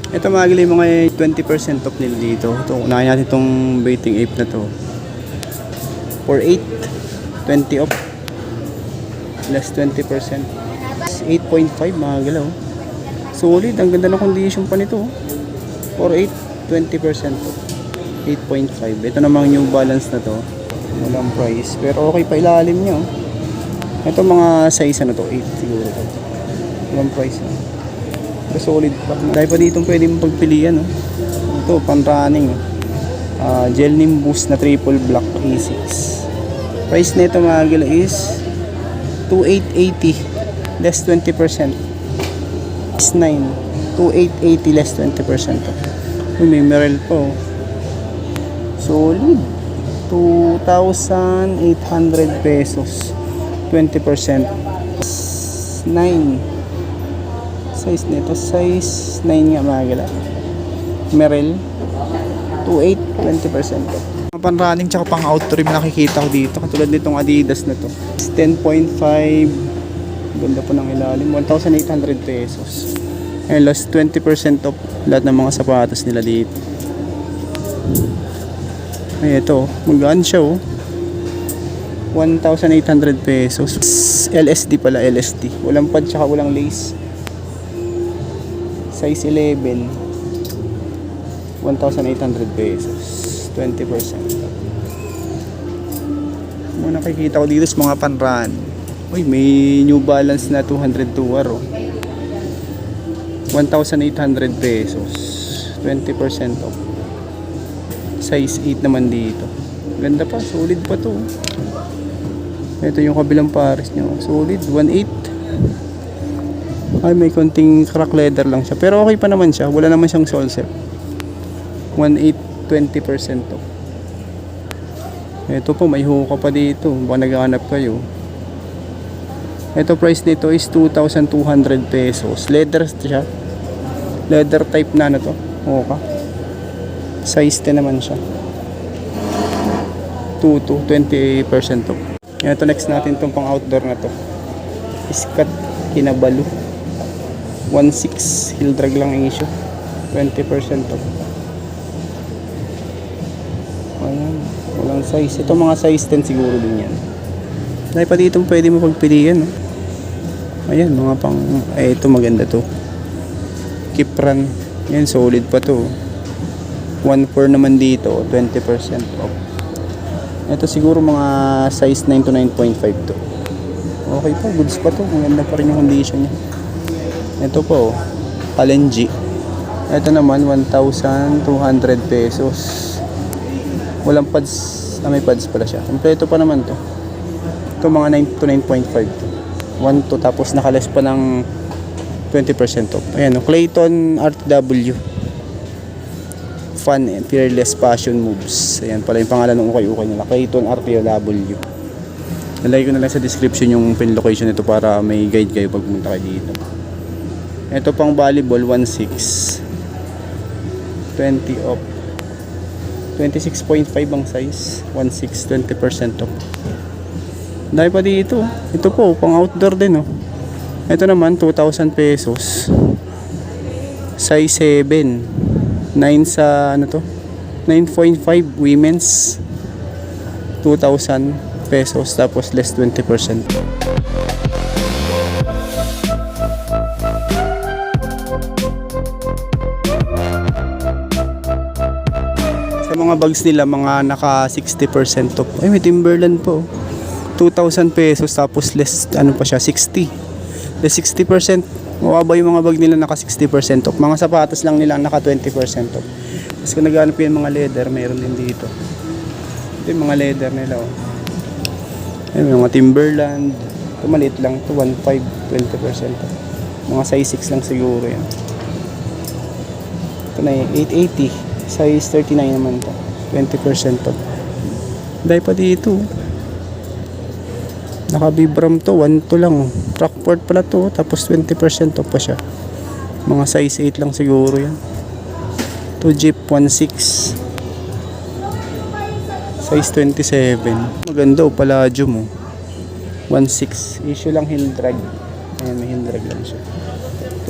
Ito mga gilay, mga 20% off nila dito. Ito, unahin natin itong baiting ape na to. For 8, 20 off. Less 20%. 8.5 mga gilaw. Solid, ang ganda ng condition pa nito. For 8, 20% off. 8.5. Ito namang New Balance na to. Walang price. Pero okay pa ilalim nyo. Ito mga size na to. 8 siguro to. Walang price na. Solid pa. Dahil pa dito pwede mong pagpilian. Ito, pan running. Gel Nimbus na triple black A6. Price nito mga gila is 2,880 less 20%. Is 9 2,880 less 20%. Uy, may Merrell po. Solid. 2,800 pesos. 20%. 9 size nito, size 9 nga mga gila. Merrell 2.8, 20%. Pang running tsaka pang outdoor yung nakikita ko dito, katulad nitong Adidas na to. 10.5, ganda po ng ilalim, 1,800 pesos. And last 20% off lahat ng mga sapatos nila dito. Ay, ito, magaan siya 1,800 pesos. LSD pala, LSD. Walang pad tsaka walang lace. Size 11, 1,800 pesos. 20%. Mga nakikita ko dito sa mga panran. Uy, may New Balance na 202 aro. 1,800 pesos. 20% off. Size 8 naman dito. Ganda pa, solid pa to. Ito yung kabilang pares nyo. Solid, 1,800. Ay, may konting crack leather lang siya. Pero okay pa naman siya. Wala naman siyang sole set. 1,800, 20% to. Ito po, may hoka pa dito. Baka naghahanap kayo. Ito, price nito is 2,200 pesos. Leather siya. Leather type na to. Hoka. Size 10 naman siya. 20% to. Ito, next natin itong pang outdoor na to. Iskat Kinabalu. 1.6 heel drag lang ang issue. 20% off. Ayan, walang size. Ito mga size 10 siguro din yan. Dahil pa dito pwede mo pagpilian. Ayan, mga pang ito maganda to. Kipran. Yan, solid pa to. 1.4 naman dito, 20% off. Ito siguro mga size 9 to 9.5 to. Okay pa, goods pa to. Maganda pa rin yung condition niya. Ito po, Kalenji. Ito naman 1,200 pesos. Walang pads, may pads pala siya. Kompleto pa naman to. Ito mga 9 to 9.5 to. 1 to, tapos nakales pa ng 20% off. Ayan, Clayton RTW. Fun and fearless fashion moves. Ayan pala yung pangalan ng ukay-ukay nila. Clayton RTW. Nalagay ko na lang sa description yung pin location nito para may guide kayo pag pumunta kayo dito. Ito pang volleyball 1.6, 20 off. 26.5 ang size. 1.6, 20% off. Dahil pa dito. Ito po pang outdoor din. Ito naman 2,000 pesos. Size 7. 9 sa ano to? 9.5 women's. 2,000 pesos tapos less 20%. Sa mga bags nila, mga naka 60% off. Ay, may Timberland po. 2,000 pesos tapos less ano pa siya, 60. Less 60%. Mababa yung mga bag nila naka 60% off. Mga sapatos lang nila naka 20% off. Tapos kung naghanap yung mga leather, mayroon din dito. Ito yung mga leather nila. Ayun, yung mga Timberland. Ito maliit lang. Ito 1.5, 20%. Mga size 6 lang siguro yan. Ito na 880. Size 39 naman to. 20% off. Dahil pa dito. Naka-Vibram to. 1 to lang. Rockport pala to. Tapos 20% off pa siya. Mga size 8 lang siguro yan. To Jeep 1.6. Size 27. Maganda o. Palladium o. 1.6. Issue lang heel drag. Ayan, may heel drag lang siya.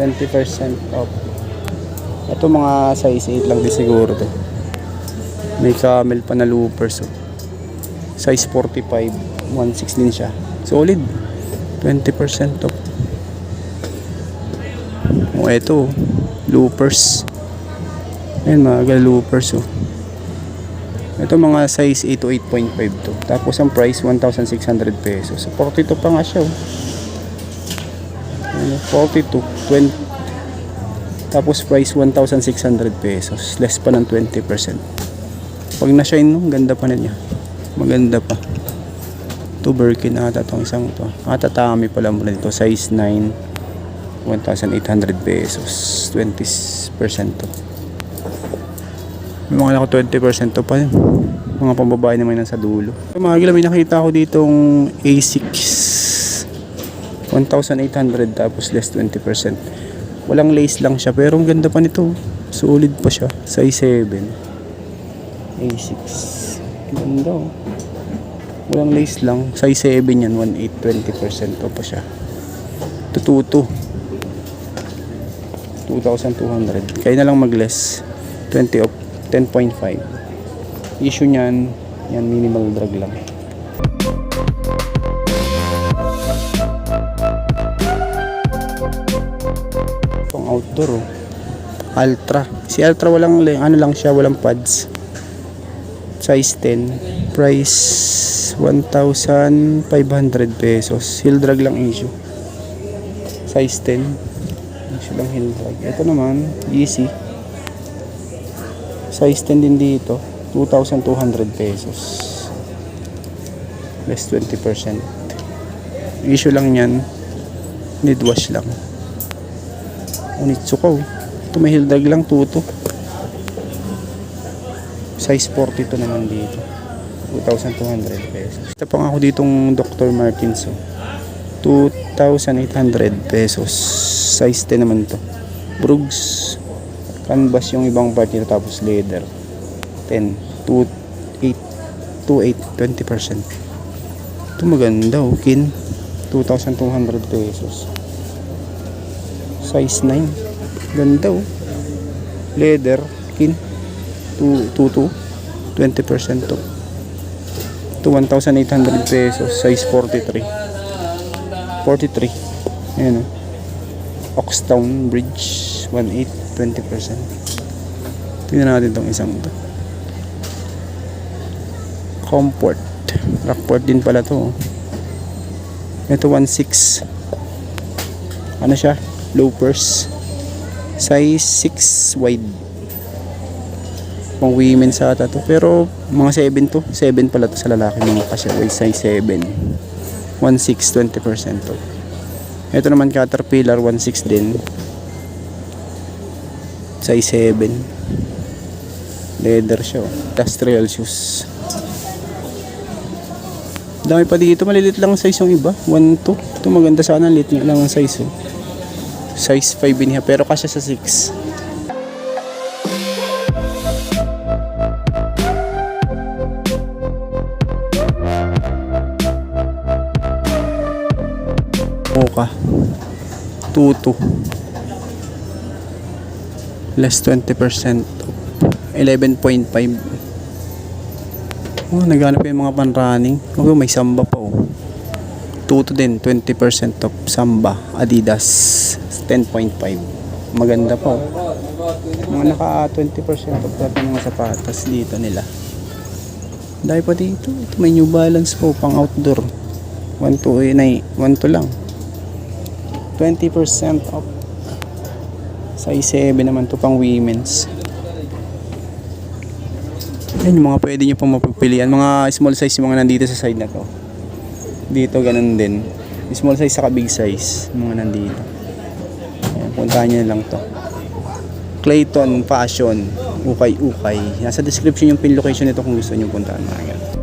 20% off. Ito mga size 8 lang din siguro to. May camel pa na loopers oh. Size 45. 1.6 din siya. Solid. 20% off. Oh, ito loopers. Ayan mga loopers oh. Ito mga size 8 to 8.5 to. Tapos ang price 1,600 pesos. 42 pa nga siya oh. 42 20. Tapos price 1,600 pesos. Less pa ng 20%. Pag na-shine no, ganda pa na niya. Maganda pa. Ito Birkin ata itong isang to. Tatami pala mula dito. Size 9. 1,800 pesos. 20% to. May mga naka 20% to pa yun. Mga pambabae naman nasa dulo. So, mga gila, may nakita ako ditong A6. 1,800 tapos less 20%. Walang lace lang siya pero ang ganda pa nito. Solid pa siya. Size 7. A6. Ganda oh. Walang lace lang. Size 7 yan. 1,800 20% pa siya. Tututo. 2,200. Kaya na lang mag-less. 20 of 10.5. Issue niyan. Yan minimal drag lang. Outdoor oh. Ultra. Si Ultra walang ano lang siya, walang pads. Size 10. Price 1,500 pesos. Heel drag lang issue. Size 10. Issue lang heel drag. Ito naman, easy. Size 10 din dito. 2,200 pesos. Less 20%. Issue lang yan. Need wash lang. Onitsuka oh. Ito may heel drag lang, tuto. Size 42 naman dito. 2,200 pesos. Ito pang ako ditong Dr. Martens oh. 2,800 pesos. Size 10 naman to. Brooks. Canvas yung ibang part nito tapos leather. 10. 2,800. 20%. Ito maganda oh. Kin. 2,200 pesos. Size 9. Ganda oh. Leather. Kin. 22. 20% to. Ito 1,800 pesos. Size 43. 43. Ayan oh. Oxtown Bridge. 1,800. 20%. Tingnan natin itong isang to. Comfort. Rockport din pala to oh. Ito 1,600. Ano siya? Loafers. Size 6 wide. Pang women sa ata to. Pero mga 7 to. 7 pala to sa lalaki. Mga kasya size 7. 1,600. 20% to. Ito naman Caterpillar 1,600 din. Size 7. Leather siya. Industrial shoes. Dami pa dito. Malilit lang ang size yung iba. 1,200. Ito maganda sana. Liit lang ang size oh. Size 5 niya pero kasya sa 6. Mocha. Tutu. Less 20%. 11.5. Oh, naghanap yung mga pan-running. Oh, may Samba pa oh. Tutu din, 20% off. Samba, Adidas, 10.5. Maganda pa oh. Mga naka 20% off natin mga sapatos dito nila. Dahil pa dito, ito may New Balance po, pang outdoor. 1,2 lang. 20% off. Size 7 naman to, pang women's. Ayan yung mga pwede nyo pang mapagpilian. Mga small size yung mga nandito sa side na to. Dito ganun din. Small size saka big size. Mga nandito. Ayan, puntahan nyo lang to. Clayton Fashion. Ukay-ukay. Nasa description yung pin location nito kung gusto nyo puntahan mga yan.